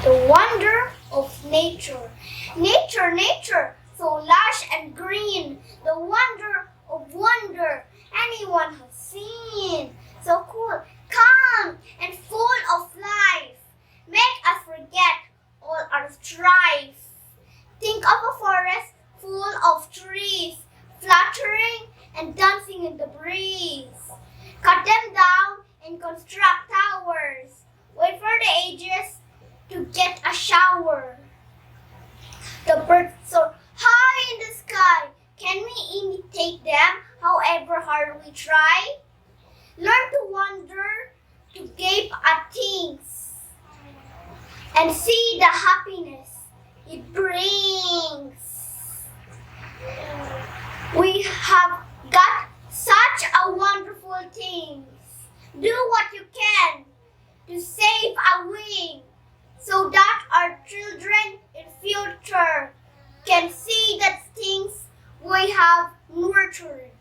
The wonder of nature. Nature, nature, so lush and green. The wonder of wonder anyone has seen. So cool, calm, and full of life. Make us forget all our strife. Think of a forest full of trees, fluttering and dancing in the breeze. Cut them down and construct towers. Wait for the ages to get a shower. The birds soar high in the sky. Can we imitate them, however hard we try? Learn to wonder, to gape at things, and see the happiness it brings. We have got such a wonderful things. Do what you can to save a wing, so that our children in future can see that things we have nurtured.